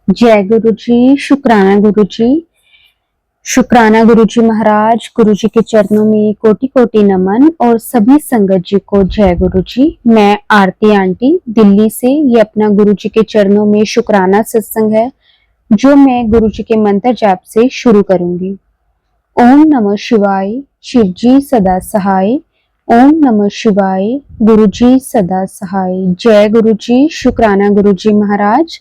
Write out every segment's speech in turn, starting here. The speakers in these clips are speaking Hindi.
जय गुरु जी। शुक्राना गुरु जी। शुक्राना गुरु जी महाराज। गुरु जी के चरणों में कोटि कोटि नमन और सभी संगत जी को जय गुरु जी। मैं आरती आंटी दिल्ली से। ये अपना गुरु जी के चरणों में शुक्राना सत्संग है जो मैं गुरु जी के मंत्र जाप से शुरू करूंगी। ओम नमः शिवाय। शिव जी सदा सहाय। ओम नमः शिवाय। गुरु जी सदा सहाय। जय गुरु जी। शुक्राना गुरु जी महाराज।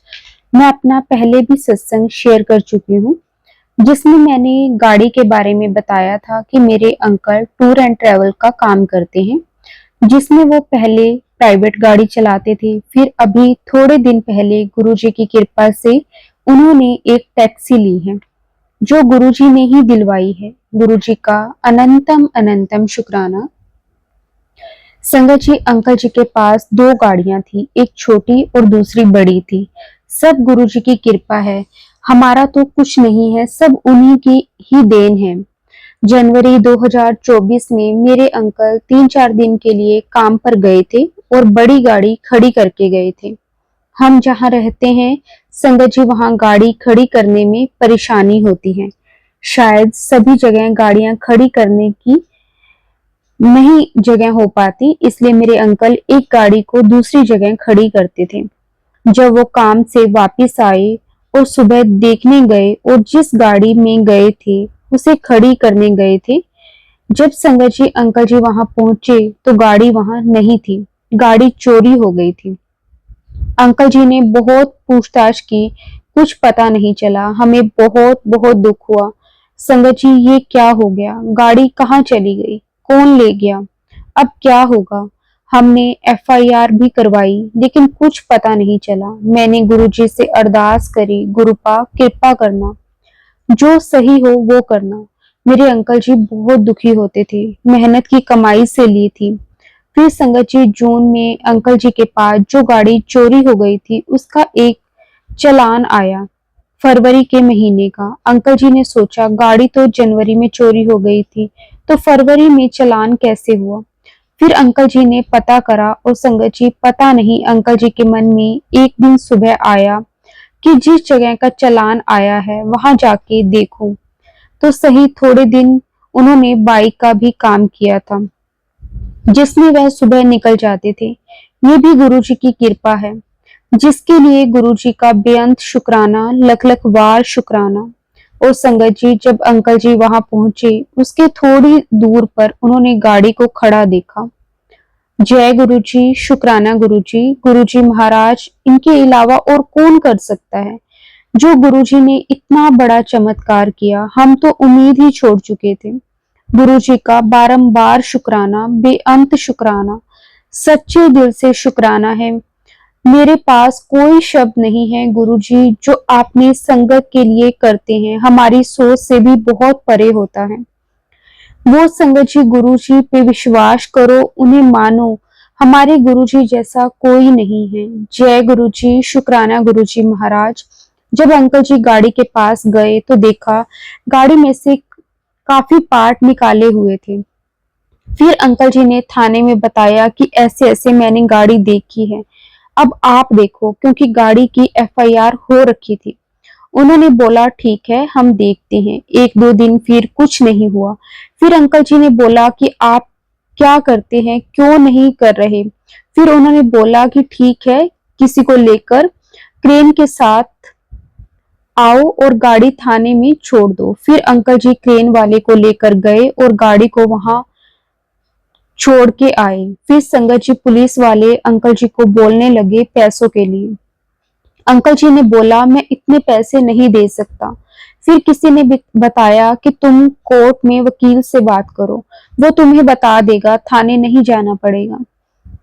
मैं अपना पहले भी सत्संग शेयर कर चुकी हूँ जिसमें मैंने गाड़ी के बारे में बताया था कि मेरे अंकल टूर एंड ट्रैवल का काम करते हैं, जिसमें वो पहले प्राइवेट गाड़ी चलाते थे। फिर अभी थोड़े दिन पहले गुरुजी की कृपा से उन्होंने एक टैक्सी ली है जो गुरुजी ने ही दिलवाई है। गुरुजी का अनंतम अनंतम शुक्राना। संगत जी, अंकल जी के पास दो गाड़ियां थी, एक छोटी और दूसरी बड़ी थी। सब गुरुजी की कृपा है, हमारा तो कुछ नहीं है, सब उन्हीं की ही देन है। जनवरी 2024 में मेरे अंकल 3-4 दिन के लिए काम पर गए थे और बड़ी गाड़ी खड़ी करके गए थे। हम जहाँ रहते हैं संगत जी, वहाँ गाड़ी खड़ी करने में परेशानी होती है। शायद सभी जगह गाड़ियां खड़ी करने की नहीं जगह हो पाती, इसलिए मेरे अंकल एक गाड़ी को दूसरी जगह खड़ी करते थे। जब वो काम से वापस आए और सुबह देखने गए और जिस गाड़ी में गए थे उसे खड़ी करने गए थे, जब संगत जी अंकल जी वहां पहुंचे तो गाड़ी वहां नहीं थी, गाड़ी चोरी हो गई थी। अंकल जी ने बहुत पूछताछ की, कुछ पता नहीं चला। हमें बहुत बहुत दुख हुआ। संगत जी, ये क्या हो गया? गाड़ी कहाँ चली गई? कौन ले गया? अब क्या होगा? हमने एफआईआर भी करवाई लेकिन कुछ पता नहीं चला। मैंने गुरुजी से अरदास करी, गुरुपा कृपा करना, जो सही हो वो करना। मेरे अंकल जी बहुत दुखी होते थे, मेहनत की कमाई से ली थी। फिर संगत जी, जून में अंकल जी के पास जो गाड़ी चोरी हो गई थी उसका एक चालान आया, फरवरी के महीने का। अंकल जी ने सोचा गाड़ी तो जनवरी में चोरी हो गई थी तो फरवरी में चालान कैसे हुआ। फिर अंकल जी ने पता करा और संगत जी, पता नहीं अंकल जी के मन में एक दिन सुबह आया कि जिस जगह का चालान आया है वहां जाके देखूं तो सही। थोड़े दिन उन्होंने बाइक का भी काम किया था जिसमें वह सुबह निकल जाते थे। ये भी गुरुजी की कृपा है जिसके लिए गुरुजी का बेअंत शुक्राना, लख लख बार शुक्राना। और संगत जी, जब अंकल जी वहां पहुंचे उसके थोड़ी दूर पर उन्होंने गाड़ी को खड़ा देखा। जय गुरु जी। शुक्राना गुरु जी। गुरु जी महाराज, इनके अलावा और कौन कर सकता है जो गुरु जी ने इतना बड़ा चमत्कार किया। हम तो उम्मीद ही छोड़ चुके थे। गुरु जी का बारंबार शुक्राना, बेअंत शुक्राना, सच्चे दिल से शुक्राना है। मेरे पास कोई शब्द नहीं है गुरु जी, जो आपने संगत के लिए करते हैं हमारी सोच से भी बहुत परे होता है। वो संगत जी, गुरु जी पे विश्वास करो, उन्हें मानो। हमारे गुरु जी जैसा कोई नहीं है। जय गुरु जी। शुक्राना गुरु जी महाराज। जब अंकल जी गाड़ी के पास गए तो देखा गाड़ी में से काफी पार्ट निकाले हुए थे। फिर अंकल जी ने थाने में बताया कि ऐसे ऐसे मैंने गाड़ी देखी है, अब आप देखो, क्योंकि गाड़ी की एफआईआर हो रखी थी। उन्होंने बोला ठीक है, हम देखते हैं। 1-2 दिन फिर कुछ नहीं हुआ। फिर अंकल जी ने बोला कि आप क्या करते हैं, क्यों नहीं कर रहे? फिर उन्होंने बोला कि ठीक है, किसी को लेकर क्रेन के साथ आओ और गाड़ी थाने में छोड़ दो। फिर अंकल जी क्रेन वाले को लेकर गए और गाड़ी को वहां छोड़ के आए। फिर संगत जी, पुलिस वाले अंकल जी को बोलने लगे पैसों के लिए। अंकल जी ने बोला मैं इतने पैसे नहीं दे सकता। फिर किसी ने बताया कि तुम कोर्ट में वकील से बात करो, वो तुम्हें बता देगा, थाने नहीं जाना पड़ेगा।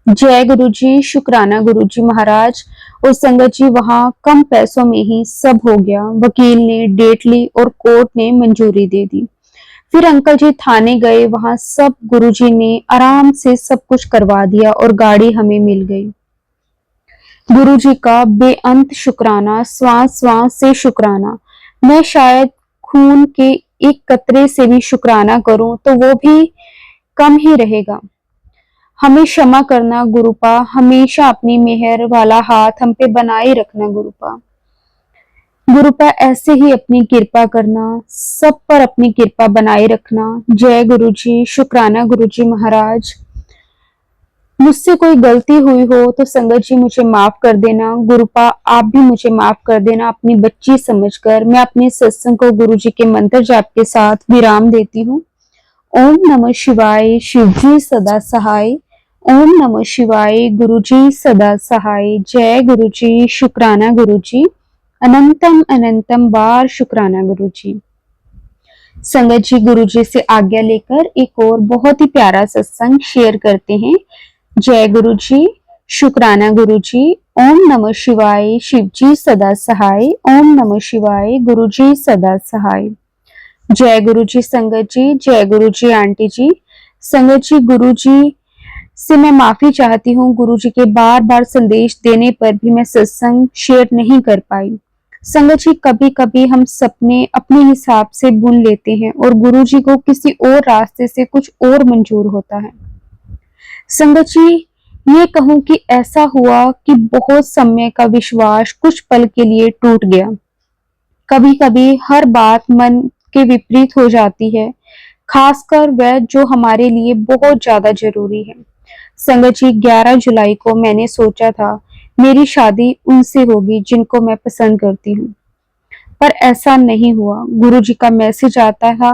जय गुरु जी। शुक्राना गुरु जी महाराज। और संगत जी, वहां कम पैसों में ही सब हो गया। वकील ने डेट ली और कोर्ट ने मंजूरी दे दी। फिर अंकल जी थाने गए, वहां सब गुरुजी ने आराम से सब कुछ करवा दिया और गाड़ी हमें मिल गई। गुरुजी का बेअंत शुक्राना, श्वास श्वास से शुक्राना। मैं शायद खून के एक कतरे से भी शुक्राना करूं तो वो भी कम ही रहेगा। हमें क्षमा करना गुरुपा, हमेशा अपनी मेहर वाला हाथ हम पे बनाए रखना गुरुपा। गुरु पर ऐसे ही अपनी कृपा करना, सब पर अपनी कृपा बनाए रखना। जय गुरु जी। शुक्राना गुरु जी महाराज। मुझसे कोई गलती हुई हो तो संगत जी मुझे माफ कर देना। गुरुपा आप भी मुझे माफ कर देना अपनी बच्ची समझकर। मैं अपने सत्संग को गुरु जी के मंत्र जाप के साथ विराम देती हूँ। ओम नमः शिवाय। शिव जी सदा सहाय। ओम नमः शिवाय। गुरु जी सदा सहाय। जय गुरु जी। शुक्राना गुरु जी। अनंतम अनंतम बार शुक्राना गुरु जी। संगत जी गुरु जी से आज्ञा लेकर एक और बहुत ही प्यारा सत्संग शेयर करते हैं। जय गुरु जी। शुक्राना गुरु जी। ओम नमः शिवाय। शिव जी सदा सहाय। ओम नमः शिवाय। गुरु जी सदा सहाय। जय गुरु जी संगत जी। जय गुरु जी आंटी जी। संगत जी गुरु जी से मैं माफी चाहती हूँ। गुरु जी के बार बार संदेश देने पर भी मैं सत्संग शेयर नहीं कर पाई। संगत जी कभी कभी हम सपने अपने हिसाब से बुन लेते हैं और गुरु जी को किसी और रास्ते से कुछ और मंजूर होता है। संगत जी ये कहूं कि ऐसा हुआ कि बहुत समय का विश्वास कुछ पल के लिए टूट गया। कभी कभी हर बात मन के विपरीत हो जाती है, खासकर वह जो हमारे लिए बहुत ज्यादा जरूरी है। संगत जी 11 जुलाई को मैंने सोचा था मेरी शादी उनसे होगी जिनको मैं पसंद करती हूँ, पर ऐसा नहीं हुआ। गुरु जी का मैसेज आता था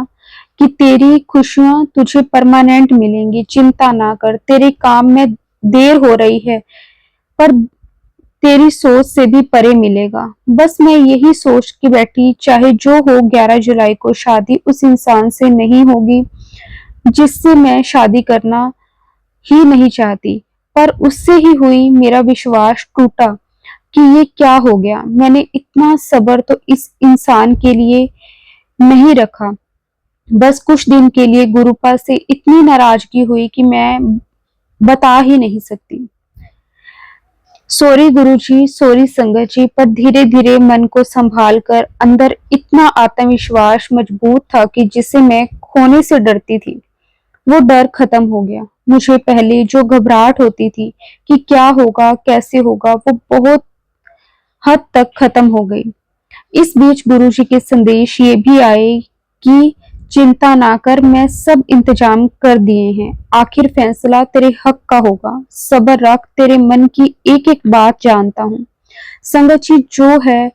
कि तेरी खुशियां तुझे परमानेंट मिलेंगी, चिंता ना कर। तेरे काम में देर हो रही है पर तेरी सोच से भी परे मिलेगा। बस मैं यही सोच के बैठी, चाहे जो हो 11 जुलाई को शादी उस इंसान से नहीं होगी जिससे मैं शादी करना ही नहीं चाहती, पर उससे ही हुई। मेरा विश्वास टूटा कि ये क्या हो गया। मैंने इतना सब्र तो इस इंसान के लिए नहीं रखा। बस कुछ दिन के लिए गुरुपा से इतनी नाराजगी हुई कि मैं बता ही नहीं सकती। सॉरी गुरुजी, सॉरी संगत जी। पर धीरे धीरे मन को संभाल कर अंदर इतना आत्मविश्वास मजबूत था कि जिसे मैं खोने से डरती थी वो डर खत्म हो गया। मुझे पहले जो घबराहट होती थी कि क्या होगा कैसे होगा, वो बहुत हद तक खत्म हो गई। इस बीच गुरुजी के संदेश ये भी आए कि चिंता ना कर, मैं सब इंतजाम कर दिए हैं। आखिर फैसला तेरे हक का होगा, सब्र रख, तेरे मन की एक एक बात जानता हूँ। संगत जी जो है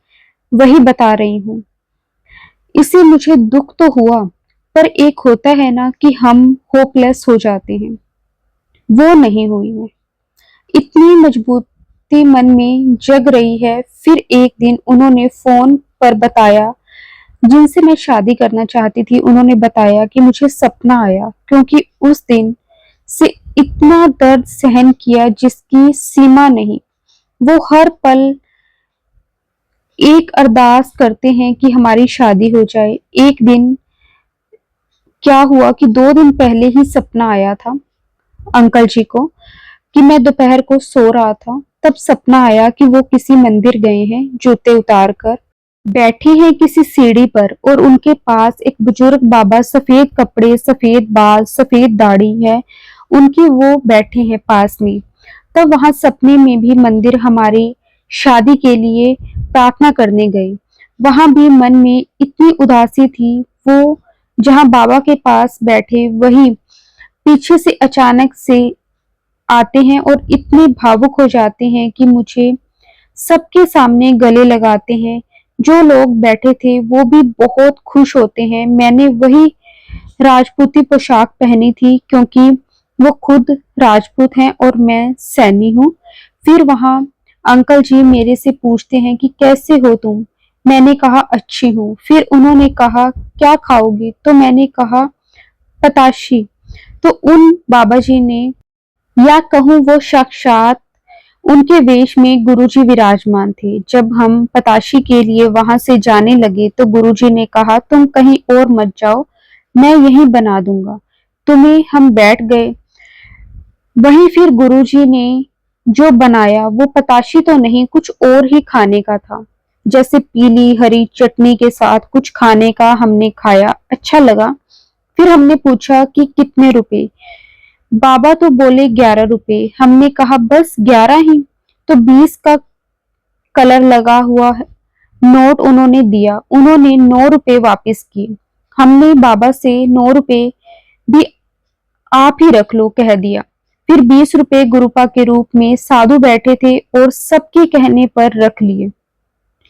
वही बता रही हूँ। इसे मुझे दुख तो हुआ, पर एक होता है ना कि हम होपलेस हो जाते हैं, वो नहीं हुई मैं। इतनी मजबूती मन में जग रही है। फिर एक दिन उन्होंने फोन पर बताया, जिनसे मैं शादी करना चाहती थी, उन्होंने बताया कि मुझे सपना आया, क्योंकि उस दिन से इतना दर्द सहन किया जिसकी सीमा नहीं। वो हर पल एक अरदास करते हैं कि हमारी शादी हो जाए। एक दिन क्या हुआ कि 2 दिन पहले ही सपना आया था अंकल जी को कि मैं दोपहर को सो रहा था, तब सपना आया कि वो किसी मंदिर गए हैं, जूते उतार कर बैठे हैं किसी सीढ़ी पर और उनके पास एक बुजुर्ग बाबा, सफेद कपड़े, सफेद बाल, सफेद दाढ़ी है उनकी, वो बैठे हैं पास में। तब वहां सपने में भी मंदिर हमारी शादी के लिए प्रार्थना करने गए। वहां भी मन में इतनी उदासी थी। वो जहां बाबा के पास बैठे वही पीछे से अचानक से आते हैं और इतने भावुक हो जाते हैं कि मुझे सबके सामने गले लगाते हैं। जो लोग बैठे थे वो भी बहुत खुश होते हैं। मैंने वही राजपूती पोशाक पहनी थी क्योंकि वो खुद राजपूत हैं और मैं सैनी हूँ। फिर वहां अंकल जी मेरे से पूछते हैं कि कैसे हो तुम। मैंने कहा अच्छी हूँ। फिर उन्होंने कहा क्या खाओगी, तो मैंने कहा पताशी। तो उन बाबा जी ने, या कहूँ वो साक्षात उनके वेश में गुरुजी विराजमान थे। जब हम पताशी के लिए वहां से जाने लगे तो गुरुजी ने कहा तुम कहीं और मत जाओ, मैं यहीं बना दूंगा तुम्हें। हम बैठ गए वहीं। फिर गुरुजी ने जो बनाया वो पताशी तो नहीं, कुछ और ही खाने का था, जैसे पीली हरी चटनी के साथ कुछ खाने का। हमने खाया, अच्छा लगा। फिर हमने पूछा कि कितने रुपए। बाबा तो बोले 11 रुपए। हमने कहा बस 11 ही, तो 20 का कलर लगा हुआ है नोट उन्होंने दिया। उन्होंने 9 रुपए वापस किए। हमने बाबा से 9 रुपए भी आप ही रख लो कह दिया। फिर 20 रुपए गुरुपा के रूप में साधु बैठे थे और सबके कहने पर रख लिए।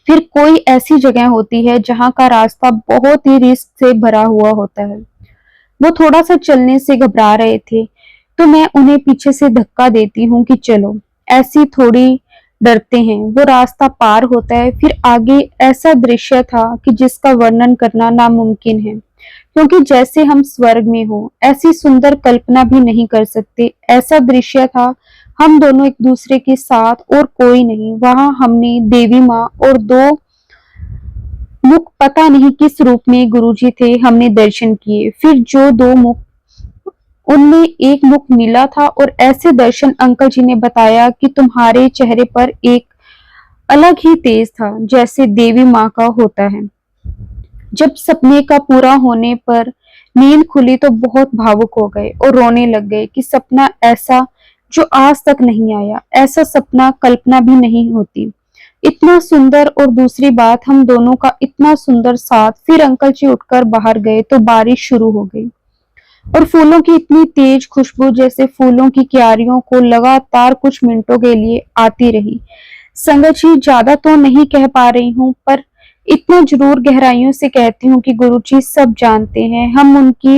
फिर कोई ऐसी जगह होती है जहां का रास्ता बहुत ही रिस्क से भरा हुआ होता है। वो थोड़ा सा चलने से घबरा रहे थे, तो मैं उन्हें पीछे से धक्का देती हूँ कि चलो। ऐसी थोड़ी डरते हैं। वो रास्ता पार होता है। फिर आगे ऐसा दृश्य था कि जिसका वर्णन करना नामुमकिन है, क्योंकि जैसे हम स्वर्ग में हो ऐसी सुंदर कल्पना भी नहीं कर सकते। ऐसा दृश्य था, हम दोनों एक दूसरे के साथ और कोई नहीं। वहां हमने देवी माँ और 2 मुख पता नहीं किस रूप में गुरुजी थे, हमने दर्शन किए। फिर जो 2 मुख, उनमें एक मुख मिला था और ऐसे दर्शन अंकल जी ने बताया कि तुम्हारे चेहरे पर एक अलग ही तेज था, जैसे देवी माँ का होता है। जब सपने का पूरा होने पर नींद खुली तो बहुत भावुक हो गए और रोने लग गए कि सपना ऐसा जो आज तक नहीं आया, ऐसा सपना कल्पना भी नहीं होती। इतना सुंदर, और दूसरी बात हम दोनों का इतना सुंदर साथ। फिर अंकल जी उठकर बाहर गए तो बारिश शुरू हो गई और फूलों की इतनी तेज खुशबू जैसे फूलों की क्यारियों को लगातार कुछ मिनटों के लिए आती रही। संगत जी, ज्यादा तो नहीं कह पा रही हूँ, पर इतना जरूर गहराइयों से कहती हूँ कि गुरुजी सब जानते हैं। हम उनकी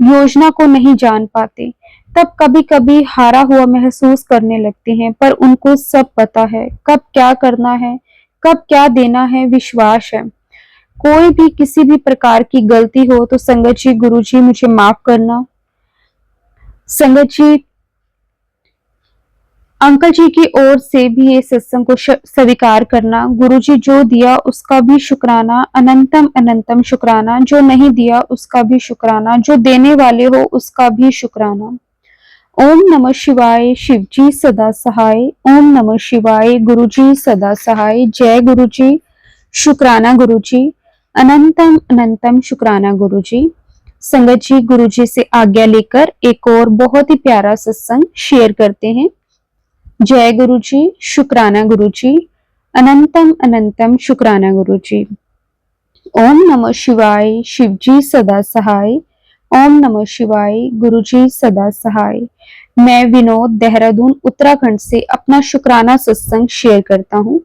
योजना को नहीं जान पाते, तब कभी कभी हारा हुआ महसूस करने लगते हैं, पर उनको सब पता है कब क्या करना है, कब क्या देना है। विश्वास है। कोई भी किसी भी प्रकार की गलती हो तो संगत जी, गुरुजी मुझे माफ करना। संगत जी, अंकल जी की ओर से भी ये सत्संग को स्वीकार करना। गुरुजी जो दिया उसका भी शुक्राना, अनंतम अनंतम शुक्राना। जो नहीं दिया उसका भी शुक्राना, जो देने वाले हो उसका भी शुक्राना। ओम नमः शिवाय। शिवजी सदा सहाय। ओम नमः शिवाय। गुरुजी सदा सहाय। जय गुरुजी। शुक्राना गुरुजी। अनंतम अनंतम शुक्राना गुरुजी। संगत जी, गुरुजी से आज्ञा लेकर एक और बहुत ही प्यारा सत्संग शेयर करते हैं। जय गुरुजी। शुक्राना गुरुजी। अनंतम अनंतम शुक्राना गुरुजी। ओम नमः शिवाय। शिवजी सदा सहाय। ओम नमः शिवाय। गुरुजी सदा सहाय। मैं विनोद, देहरादून उत्तराखंड से अपना शुक्राना सत्संग शेयर करता हूँ।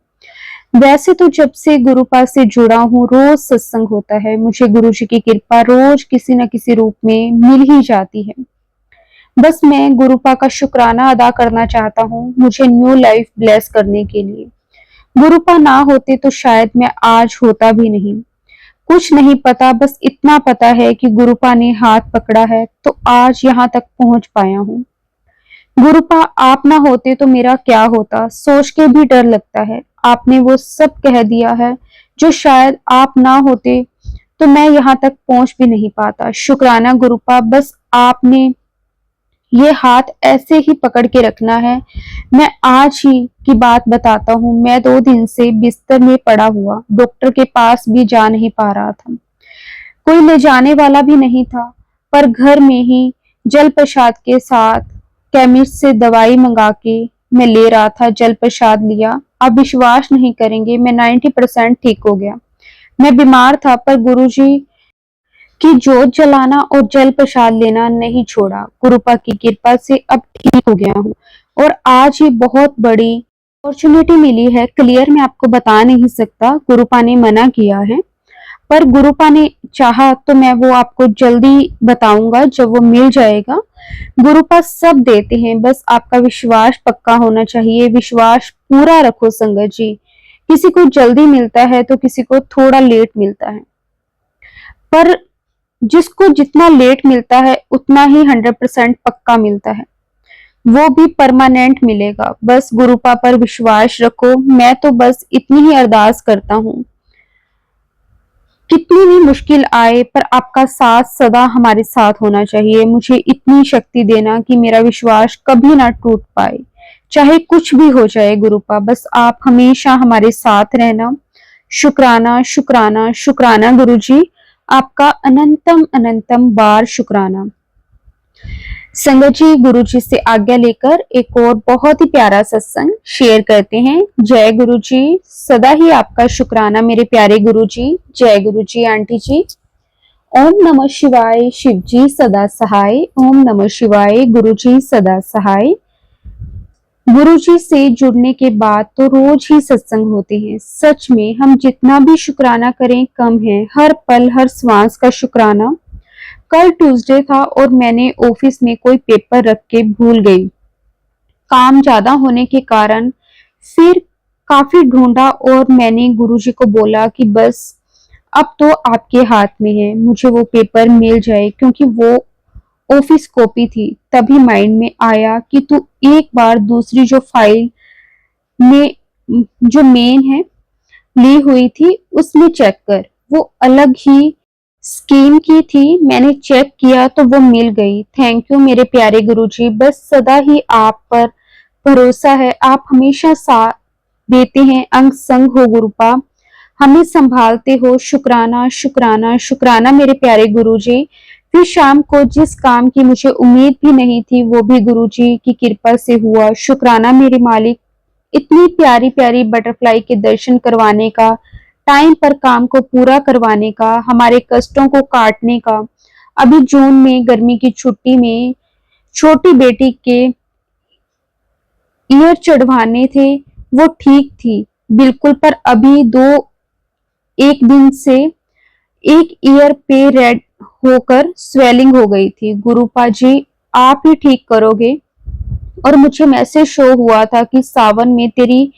वैसे तो जब से गुरुपा से जुड़ा हूँ रोज सत्संग होता है। मुझे गुरुजी की कृपा रोज किसी न किसी रूप में मिल ही जाती है। बस मैं गुरुपा का शुक्राना अदा करना चाहता हूँ, मुझे न्यू लाइफ ब्लेस करने के लिए। गुरुपा ना होते तो शायद मैं आज होता भी नहीं। कुछ नहीं पता, बस इतना पता है कि गुरुपा ने हाथ पकड़ा है तो आज यहाँ तक पहुंच पाया हूँ। गुरुपा आप ना होते तो मेरा क्या होता, सोच के भी डर लगता है। आपने वो सब कह दिया है जो शायद आप ना होते तो मैं यहाँ तक पहुंच भी नहीं पाता। शुक्राना गुरुपा, बस आपने ये हाथ ऐसे ही पकड़ के रखना है। मैं आज ही की बात बताता हूँ। मैं 2 दिन से बिस्तर में पड़ा हुआ, डॉक्टर के पास भी जा नहीं पा रहा था, कोई ले जाने वाला भी नहीं था, पर घर में ही जल प्रसाद के साथ केमिस्ट से दवाई मंगा के मैं ले रहा था। जल प्रसाद लिया, आप विश्वास नहीं करेंगे, मैं 90% ठीक हो गया। मैं बीमार था पर गुरुजी की जोत जलाना और जल प्रसाद लेना नहीं छोड़ा। गुरुपा की कृपा से अब ठीक हो गया हूँ और आज ये बहुत बड़ी अपॉर्चुनिटी मिली है। क्लियर मैं आपको बता नहीं सकता, गुरुपा ने मना किया है, पर गुरुपा ने चाहा तो मैं वो आपको जल्दी बताऊंगा जब वो मिल जाएगा। गुरुपा सब देते हैं, बस आपका विश्वास पक्का होना चाहिए। विश्वास पूरा रखो संगत जी। किसी को जल्दी मिलता है तो किसी को थोड़ा लेट मिलता है, पर जिसको जितना लेट मिलता है उतना ही 100% पक्का मिलता है, वो भी परमानेंट मिलेगा। बस गुरुपा पर विश्वास रखो। मैं तो बस इतनी ही अरदास करता हूँ, कितनी भी मुश्किल आए पर आपका साथ सदा हमारे साथ होना चाहिए। मुझे इतनी शक्ति देना कि मेरा विश्वास कभी ना टूट पाए, चाहे कुछ भी हो जाए। गुरुपा, बस आप हमेशा हमारे साथ रहना। शुक्राना शुक्राना शुक्राना गुरुजी, आपका अनंतम अनंतम बार शुक्राना। संगत जी, गुरु जी से आज्ञा लेकर एक और बहुत ही प्यारा सत्संग शेयर करते हैं। जय गुरु जी। सदा ही आपका शुक्राना मेरे प्यारे गुरु जी। जय गुरु जी आंटी जी। ओम नमः शिवाय। शिव जी सदा सहाय। ओम नमः शिवाय। गुरु जी सदा सहाय। गुरु जी से जुड़ने के बाद तो रोज ही सत्संग होते हैं। सच में हम जितना भी शुक्राना करें कम है। हर पल हर श्वास का शुक्राना। कल ट्यूसडे था और मैंने ऑफिस में कोई पेपर रख के भूल गई। काम ज्यादा होने के कारण फिर काफी ढूंढा और मैंने गुरुजी को बोला कि बस अब तो आपके हाथ में है, मुझे वो पेपर मिल जाए, क्योंकि वो ऑफिस कॉपी थी। तभी माइंड में आया कि तू एक बार दूसरी जो फाइल में जो मेन है ली हुई थी उसमें चेक कर। वो अलग ही स्कीम की थी। मैंने चेक किया तो वो मिल गई। थैंक यू मेरे प्यारे गुरुजी। बस सदा ही आप पर भरोसा है। आप हमेशा साथ देते हैं। अंग संग हो गुरुपा, हमें संभालते हो। शुक्राना शुक्राना शुक्राना मेरे प्यारे गुरुजी। फिर शाम को जिस काम की मुझे उम्मीद भी नहीं थी वो भी गुरुजी की कृपा से हुआ। शुक्राना मेरे मालिक, इतनी प्यारी प्यारी बटरफ्लाई के दर्शन करवाने का, टाइम पर काम को पूरा करवाने का, हमारे कष्टों को काटने का। अभी जून में गर्मी की छुट्टी में छोटी बेटी के ईयर चढ़वाने थे, वो ठीक थी बिल्कुल, पर अभी एक दिन से एक ईयर पे रेड होकर स्वेलिंग हो गई थी। गुरुपा जी आप ही ठीक करोगे। और मुझे मैसेज शो हुआ था कि सावन में तेरी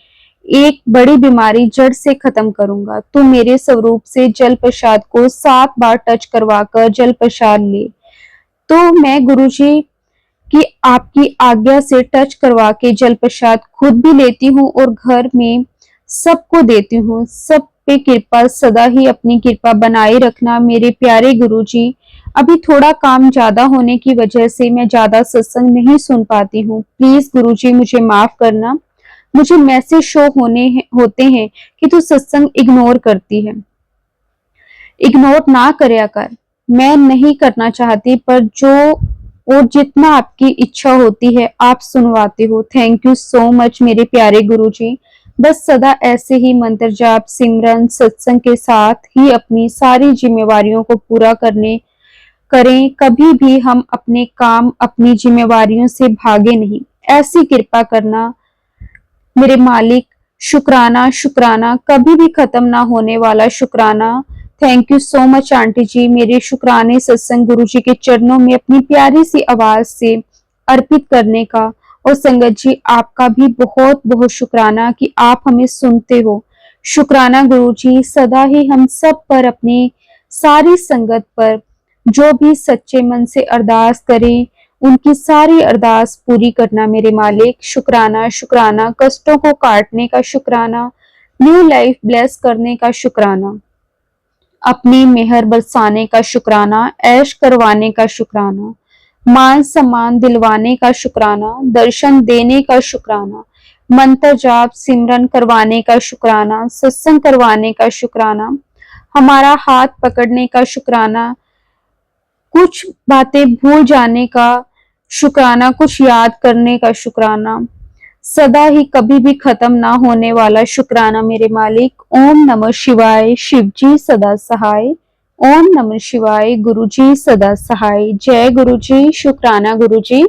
एक बड़ी बीमारी जड़ से खत्म करूंगा। तू मेरे स्वरूप से जल प्रसाद को 7 बार टच करवाकर जल प्रसाद ले। तो मैं गुरुजी की आपकी आज्ञा से टच करवा के जल प्रसाद खुद भी लेती हूँ और घर में सबको देती हूँ। सब पे कृपा, सदा ही अपनी कृपा बनाए रखना मेरे प्यारे गुरुजी। अभी थोड़ा काम ज्यादा होने की वजह से मैं ज्यादा सत्संग नहीं सुन पाती हूँ। प्लीज गुरुजी मुझे माफ करना। मुझे मैसेज शो होते हैं कि तू सत्संग इग्नोर करती है। इग्नोर ना करया कर। मैं नहीं करना चाहती, पर जो और जितना आपकी इच्छा होती है आप सुनवाते हो। थैंक यू सो मच मेरे प्यारे गुरुजी। बस सदा ऐसे ही मंत्र जाप सिमरन सत्संग के साथ ही अपनी सारी जिम्मेवारियों को पूरा करें। कभी भी हम अपने काम अपनी जिम्मेवारियों से भागे नहीं। ऐसी कृपा करना मेरे मालिक। शुक्राना शुक्राना, कभी भी खत्म ना होने वाला शुक्राना। Thank you so much aunty ji. मेरे शुक्राने सत्संग गुरु जी के चरणों में अपनी प्यारी सी आवाज से अर्पित करने का। और संगत जी आपका भी बहुत बहुत शुक्राना कि आप हमें सुनते हो। शुक्राना गुरु जी। सदा ही हम सब पर, अपनी सारी संगत पर जो भी सच्चे मन से अरदास करें उनकी सारी अरदास पूरी करना मेरे मालिक। शुक्राना शुक्राना, कष्टों को काटने का शुक्राना, न्यू लाइफ ब्लेस करने का शुक्राना, अपनी मेहर बरसाने का शुक्राना, ऐश करवाने का शुक्राना, मान सम्मान दिलवाने का शुक्राना, दर्शन देने का शुक्राना, मंत्र जाप सिमरन करवाने का शुक्राना, सत्संग करवाने का शुक्राना, हमारा हाथ पकड़ने का शुक्राना, कुछ बातें भूल जाने का शुक्राना, कुछ याद करने का शुक्राना, सदा ही कभी भी खत्म ना होने वाला शुक्राना मेरे मालिक। ओम नमः शिवाय। शिव जी सदा सहाय। ओम नमः शिवाय। गुरु जी सदा सहाय। जय गुरु जी। शुक्राना गुरु जी।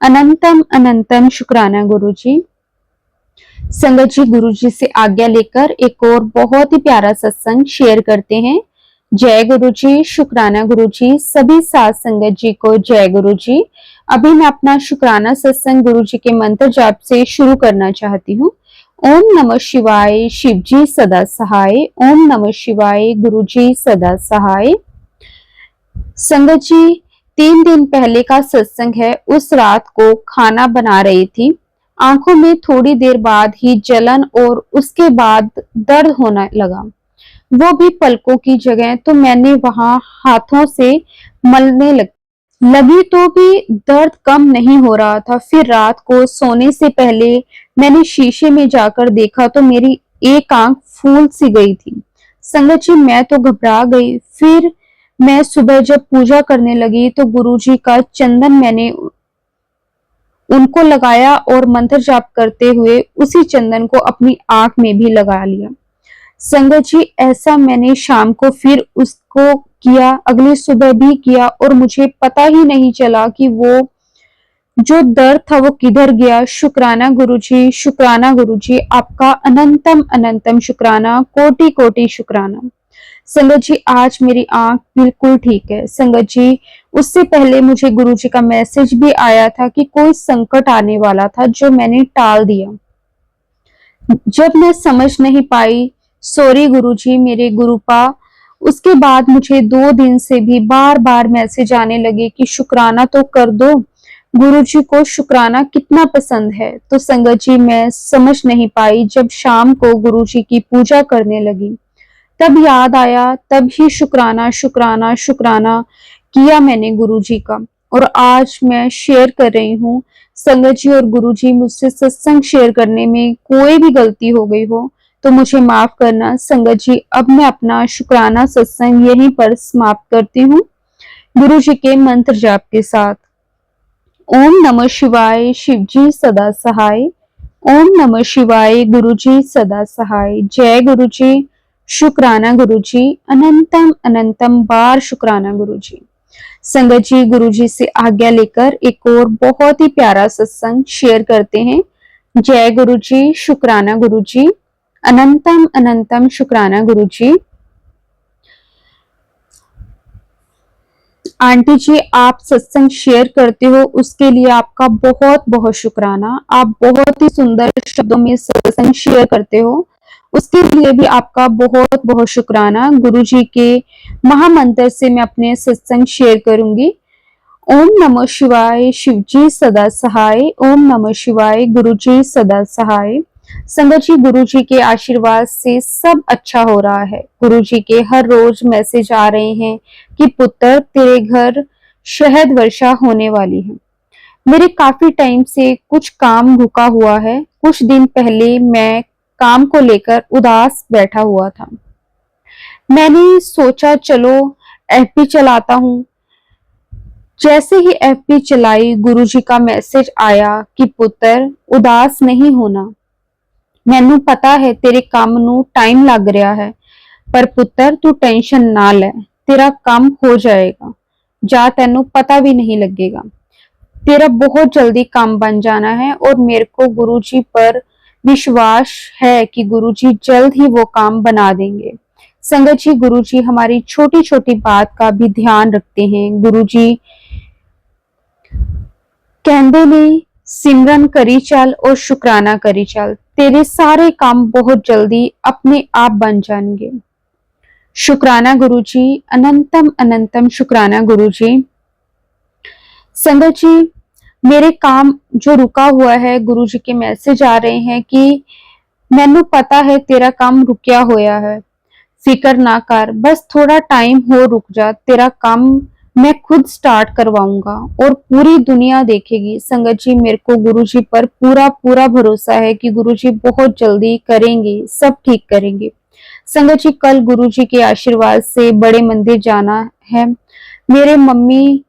अनंतम अनंतम शुक्राना गुरु जी। संगत जी गुरु जी से आज्ञा लेकर एक और बहुत ही प्यारा सत्संग शेयर करते हैं। जय गुरु जी। शुक्राना गुरु जी। सभी साथ संगत जी को जय गुरु जी। अभी मैं अपना शुक्राना सत्संग गुरु जी के मंत्र जाप से शुरू करना चाहती हूँ। ओम नमः शिवाय। शिव जी सदा सहाय। ओम नमः शिवाय। गुरु जी सदा सहाय। संगत जी 3 दिन पहले का सत्संग है। उस रात को खाना बना रही थी। आंखों में थोड़ी देर बाद ही जलन और उसके बाद दर्द होने लगा, वो भी पलकों की जगह। तो मैंने वहां हाथों से मलने लगी तो भी दर्द कम नहीं हो रहा था। फिर रात को सोने से पहले मैंने शीशे में जाकर देखा तो मेरी एक आंख फूल सी गई थी। संगत जी मैं तो घबरा गई। फिर मैं सुबह जब पूजा करने लगी तो गुरुजी का चंदन मैंने उनको लगाया और मंत्र जाप करते हुए उसी चंदन को अपनी आंख में भी लगा लिया। संगत जी, ऐसा मैंने शाम को फिर उसको किया, अगली सुबह भी किया और मुझे पता ही नहीं चला कि वो जो दर्द था वो किधर गया। शुक्राना गुरुजी, शुक्राना गुरुजी, आपका अनंतम अनंतम शुक्राना, कोटि कोटि शुक्राना। संगत जी, आज मेरी आंख बिल्कुल ठीक है। संगत जी, उससे पहले मुझे गुरुजी का मैसेज भी आया था कि कोई संकट आने वाला था जो मैंने टाल दिया। जब मैं समझ नहीं पाई, सॉरी गुरुजी, मेरे गुरुपा। उसके बाद मुझे 2 दिन से भी बार बार मैसेज आने लगे कि शुक्राना तो कर दो, गुरुजी को शुक्राना कितना पसंद है। तो संगत जी, मैं समझ नहीं पाई। जब शाम को गुरुजी की पूजा करने लगी तब याद आया, तब ही शुक्राना शुक्राना शुक्राना किया मैंने गुरुजी का। और आज मैं शेयर कर रही हूँ। संगत जी और गुरुजी, मुझसे सत्संग शेयर करने में कोई भी गलती हो गई हो तो मुझे माफ करना। संगत जी, अब मैं अपना शुक्राना सत्संग यहीं पर समाप्त करती हूँ गुरुजी के मंत्र जाप के साथ। ओम नमः शिवाय, शिवजी सदा सहाय। ओम नमः शिवाय, गुरुजी सदा सहाय। जय गुरुजी, शुक्राना गुरुजी, अनंतम अनंतम बार शुक्राना गुरुजी। संगत जी, गुरुजी से आज्ञा लेकर एक और बहुत ही प्यारा सत्संग शेयर करते हैं। जय गुरुजी, शुक्राना गुरुजी, अनंतम अनंतम शुक्राना गुरुजी। आंटी जी, आप सत्संग शेयर करते हो उसके लिए आपका बहुत बहुत शुक्राना। आप बहुत ही सुंदर शब्दों में सत्संग शेयर करते हो, उसके लिए भी आपका बहुत बहुत शुक्राना। गुरुजी के महामंत्र से मैं अपने सत्संग शेयर करूंगी। ओम नमः शिवाय, शिवजी सदा सहाय। ओम नमः शिवाय, गुरुजी सदा सहाय। संगत जी, गुरुजी के आशीर्वाद से सब अच्छा हो रहा है। गुरुजी के हर रोज मैसेज आ रहे हैं कि पुत्र, तेरे घर शहद वर्षा होने वाली है। मेरे काफी टाइम से कुछ काम रुका हुआ है। कुछ दिन पहले मैं काम को लेकर उदास बैठा हुआ था। मैंने सोचा चलो एफबी चलाता हूँ। जैसे ही एफबी चलाई, गुरुजी का मैसेज आया कि पुत्र, उदास नहीं होना। मैनू पता है तेरे काम नू टाइम लग रहा है, पर पुत्र तू टेंशन ना ले, तेरा काम हो जाएगा। जा, तेनू पता भी नहीं लगेगा। तेरा बहुत जल्दी काम बन जाना है और मेरे को गुरुजी पर विश्वास है कि गुरुजी जल्द ही वो काम बना देंगे। संगत जी, गुरुजी हमारी छोटी छोटी बात का भी ध्यान रखते हैं। गुरुजी कहते ने, सिमरन करी चल और शुक्राना करी चल, तेरे सारे काम बहुत जल्दी अपने आप बन जाएंगे। शुक्राना गुरुजी, अनंतम अनंतम शुक्राना गुरुजी। संगत जी, मेरे काम जो रुका हुआ है, गुरुजी के मैसेज आ रहे हैं कि मैनू पता है तेरा काम रुकिया होया है, फिकर ना कर, बस थोड़ा टाइम हो रुक जा, तेरा काम मैं खुद स्टार्ट करवाऊंगा और पूरी दुनिया देखेगी। संगत जी, मेरे को गुरुजी पर पूरा पूरा भरोसा है कि गुरुजी बहुत जल्दी करेंगे, सब ठीक करेंगे। संगत जी, कल गुरुजी के आशीर्वाद से बड़े मंदिर जाना है। मेरे मम्मी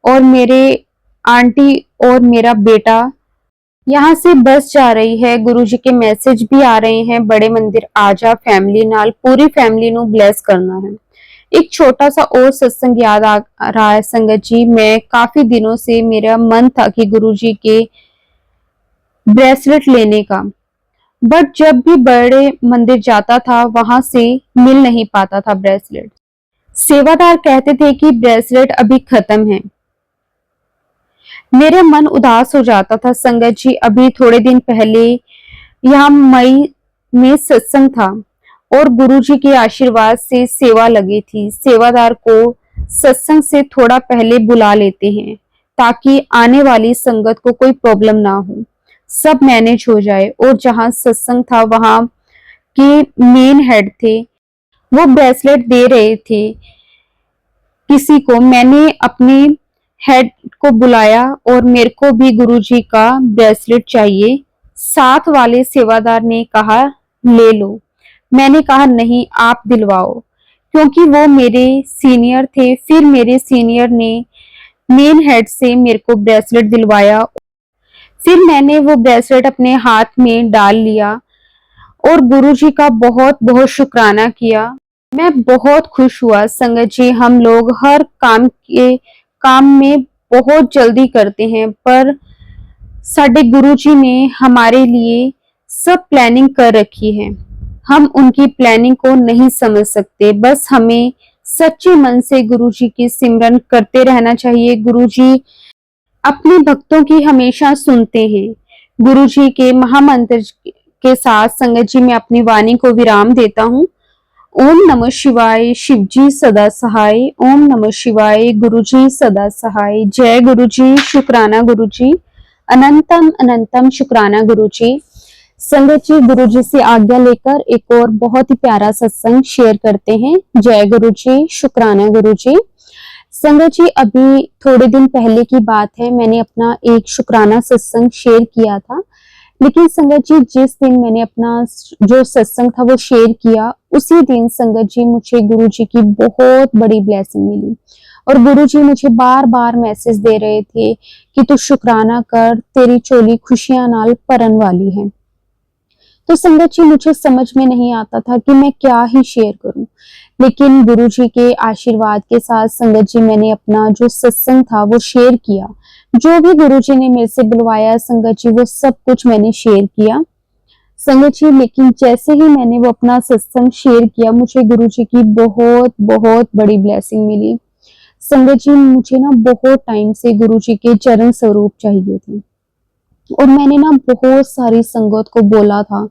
और मेरे आंटी और मेरा बेटा यहाँ से बस जा रही है। गुरुजी के मैसेज भी आ रहे हैं, बड़े मंदिर आजा फैमिली नाल, पूरी फैमिली नु ब्लेस करना है। एक छोटा सा और सत्संग याद आ रहा है संगत जी। मैं काफी दिनों से मेरा मन था कि गुरुजी के ब्रेसलेट लेने का, बट जब भी बड़े मंदिर जाता था वहां से मिल नहीं पाता था ब्रेसलेट। सेवादार कहते थे कि ब्रेसलेट अभी खत्म है। मेरा मन उदास हो जाता था संगत जी। अभी थोड़े दिन पहले यहाँ मई में सत्संग था और गुरुजी के आशीर्वाद से सेवा लगी थी। सेवादार को सत्संग से थोड़ा पहले बुला लेते हैं ताकि आने वाली संगत को कोई प्रॉब्लम ना हो, सब मैनेज हो जाए। और जहाँ सत्संग था वहां के मेन हेड थे, वो ब्रेसलेट दे रहे थे किसी को। मैंने अपने हेड को बुलाया और मेरे को भी गुरुजी का ब्रेसलेट चाहिए। साथ वाले सेवादार ने कहा ले लो। मैंने कहा नहीं, आप दिलवाओ, क्योंकि वो मेरे सीनियर थे। फिर मेरे सीनियर ने मेन हेड से मेरे को ब्रेसलेट दिलवाया। फिर मैंने वो ब्रेसलेट अपने हाथ में डाल लिया और गुरुजी का बहुत बहुत शुक्राना किया। मैं बहुत खुश हुआ। संगत जी, हम लोग हर काम में बहुत जल्दी करते हैं, पर साडे गुरुजी ने हमारे लिए सब प्लानिंग कर रखी है। हम उनकी प्लानिंग को नहीं समझ सकते। बस हमें सच्चे मन से गुरुजी की सिमरन करते रहना चाहिए। गुरुजी अपने भक्तों की हमेशा सुनते हैं। गुरुजी के महामंत्र के साथ संगत जी मैं अपनी वाणी को विराम देता हूँ। ओम नमः शिवाय। शिवजी सदा सहाय। ओम नमः शिवाय। गुरुजी सदा सहाय। जय गुरुजी। शुक्राना गुरुजी। अनंतम अनंतम शुक्राना गुरुजी। संगत जी, गुरुजी से आज्ञा लेकर एक और बहुत ही प्यारा सत्संग शेयर करते हैं। जय गुरुजी। शुक्राना गुरुजी। संगत जी, अभी थोड़े दिन पहले की बात है, मैंने अपना एक शुक्राना सत्संग शेयर किया था। लेकिन संगत जी, जिस दिन मैंने अपना जो सत्संग था वो शेयर किया, उसी दिन संगत जी मुझे गुरुजी की बहुत बड़ी ब्लेसिंग मिली। और गुरुजी मुझे बार बार मैसेज दे रहे थे कि तू शुक्राना कर, तेरी चोली खुशियां नाल भरन वाली है। तो संगत जी, मुझे समझ में नहीं आता था कि मैं क्या ही शेयर करूं। लेकिन गुरुजी के आशीर्वाद के साथ संगत जी मैंने अपना जो सत्संग था वो शेयर किया। जो भी गुरुजी ने मेरे से बुलवाया संगत जी, वो सब कुछ मैंने शेयर किया संगत जी। लेकिन जैसे ही मैंने वो अपना सत्संग शेयर किया, मुझे गुरुजी की बहुत बहुत बड़ी ब्लेसिंग मिली। संगत जी, मुझे ना बहुत टाइम से गुरुजी के चरण स्वरूप चाहिए थे और मैंने ना बहुत सारी संगत को बोला था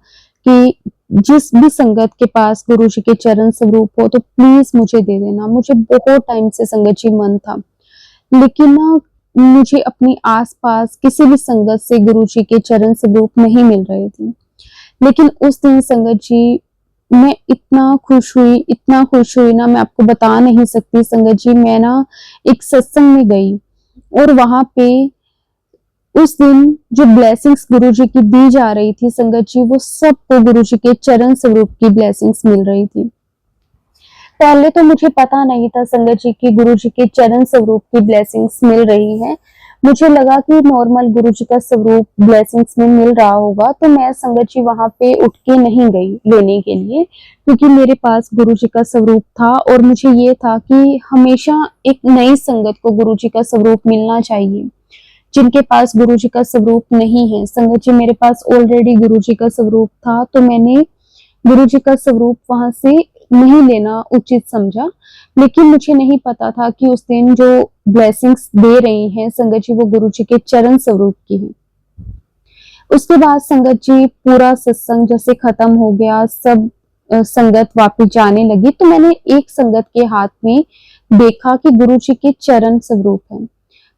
कि जिस भी संगत के पास गुरुजी के चरण स्वरूप हो तो प्लीज मुझे दे देना। मुझे बहुत टाइम से संगत जी मन था, लेकिन ना मुझे अपनी आसपास किसी भी संगत से गुरुजी के चरण स्वरूप नहीं मिल रहे थे। लेकिन उस दिन संगत जी मैं इतना खुश हुई ना, मैं आपको बता नहीं सकती संगत जी। मैं ना एक सत्संग में गई और वहां पे उस दिन जो ब्लेसिंग्स गुरुजी की दी जा रही थी संगत जी, वो सबको गुरुजी के चरण स्वरूप की ब्लेसिंग्स मिल रही थी। पहले तो मुझे पता नहीं था संगत जी की गुरुजी के चरण स्वरूप की ब्लेसिंग्स मिल रही है। मुझे लगा कि नॉर्मल गुरुजी का स्वरूप ब्लेसिंग्स में मिल रहा होगा, तो मैं संगत जी वहां पे उठ के नहीं गई लेने के लिए, क्योंकि मेरे पास गुरुजी का स्वरूप था और मुझे ये था कि हमेशा एक नई संगत को गुरुजी का स्वरूप मिलना चाहिए जिनके पास गुरुजी का स्वरूप नहीं है। संगत जी, मेरे पास ऑलरेडी गुरुजी का स्वरूप था, तो मैंने गुरुजी का स्वरूप वहां से नहीं लेना उचित समझा। लेकिन मुझे नहीं पता था कि उस दिन जो ब्लेसिंग्स दे रही हैं संगत जी, वो गुरुजी के चरण स्वरूप की है। उसके बाद संगत जी पूरा सत्संग जैसे खत्म हो गया, सब संगत वापस जाने लगी, तो मैंने एक संगत के हाथ में देखा कि गुरुजी के चरण स्वरूप है।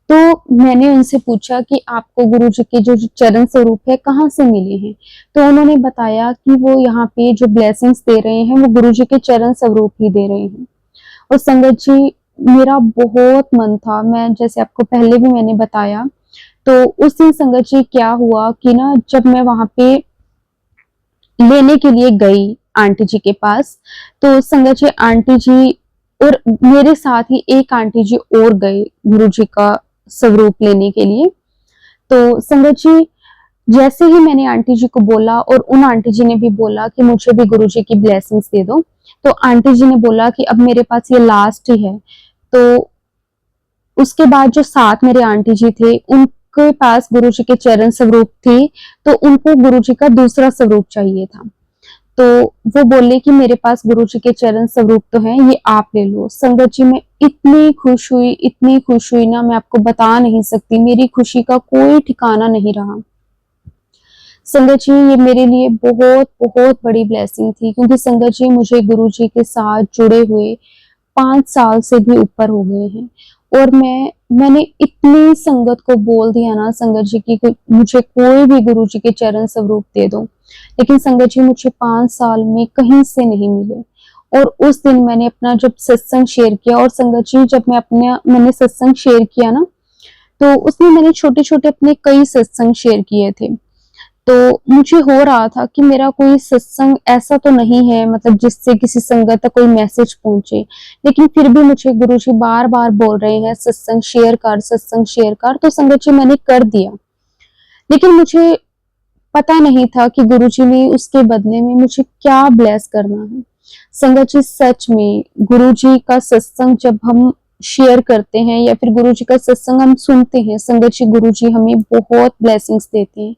तो मैंने उनसे पूछा कि आपको गुरुजी के जो चरण स्वरूप है कहाँ से मिले हैं? तो उन्होंने बताया कि वो यहाँ पे जो ब्लेसिंग्स दे रहे हैं वो गुरुजी के चरण स्वरूप ही दे रहे हैं। और संगत जी, मेरा बहुत मन था, मैं जैसे आपको पहले भी मैंने बताया, तो उस दिन संगत जी क्या हुआ कि ना जब मैं वहां पे लेने के लिए गई आंटी जी के पास, तो संगत जी आंटी जी और मेरे साथ ही एक आंटी जी और गए गुरुजी का स्वरूप लेने के लिए। तो संगत जी, जैसे ही मैंने आंटी जी को बोला और उन आंटी जी ने भी बोला कि मुझे भी गुरुजी की ब्लेसिंग्स दे दो, तो आंटी जी ने बोला कि अब मेरे पास ये लास्ट ही है। तो उसके बाद जो साथ मेरे आंटी जी थे उनके पास गुरुजी के चरण स्वरूप थे, तो उनको गुरुजी का दूसरा स्वरूप चाहिए था। तो वो बोले कि मेरे पास गुरुजी के चरण स्वरूप तो हैं, ये आप ले लो। संगत जी, मैं इतनी खुश हुई ना, मैं आपको बता नहीं सकती। मेरी खुशी का कोई ठिकाना नहीं रहा। संगत जी, ये मेरे लिए बहुत बहुत बड़ी ब्लेसिंग थी, क्योंकि संगत जी मुझे गुरुजी के साथ जुड़े हुए 5 साल से भी ऊपर हो गए हैं। और मैंने इतनी संगत को बोल दिया ना संगत जी की मुझे कोई भी गुरुजी के चरण स्वरूप दे दो, लेकिन संगत जी मुझे 5 साल में कहीं से नहीं मिले। और उस दिन मैंने अपना जब सत्संग शेयर किया, और संगत जी जब मैंने सत्संग शेयर किया ना, तो उसमें मैंने छोटे छोटे अपने कई सत्संग शेयर किए थे। तो मुझे हो रहा था कि मेरा कोई सत्संग ऐसा तो नहीं है, मतलब जिससे किसी संगत तक कोई मैसेज पहुंचे, लेकिन फिर भी मुझे गुरुजी बार बार बोल रहे हैं सत्संग शेयर कर, सत्संग शेयर कर। तो संगत जी मैंने कर दिया, लेकिन मुझे पता नहीं था कि गुरुजी ने उसके बदले में मुझे क्या ब्लेस करना है। संगत जी सच में गुरुजी का सत्संग जब हम शेयर करते हैं या फिर गुरुजी का सत्संग हम सुनते हैं, संगत जी गुरुजी हमें बहुत ब्लेसिंग्स देते हैं।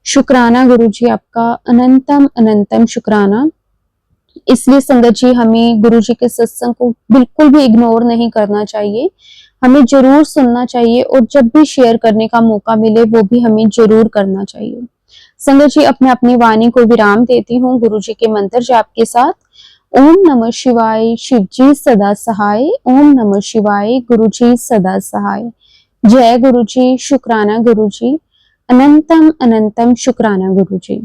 शुक्राना गुरुजी, आपका अनंतम अनंतम शुक्राना। इसलिए संगत जी हमें गुरुजी के सत्संग को बिल्कुल भी इग्नोर नहीं करना चाहिए, हमें जरूर सुनना चाहिए और जब भी शेयर करने का मौका मिले वो भी हमें जरूर करना चाहिए। संगत जी अब मैं अपनी वाणी को विराम देती हूँ गुरुजी के मंत्र जाप के साथ। ओम नमः शिवाय, शिव जी सदा सहाय। ओम नमः शिवाय, गुरुजी सदा सहाय। जय गुरुजी, शुक्राना गुरुजी, अनंतम अनंतम शुक्राना गुरुजी।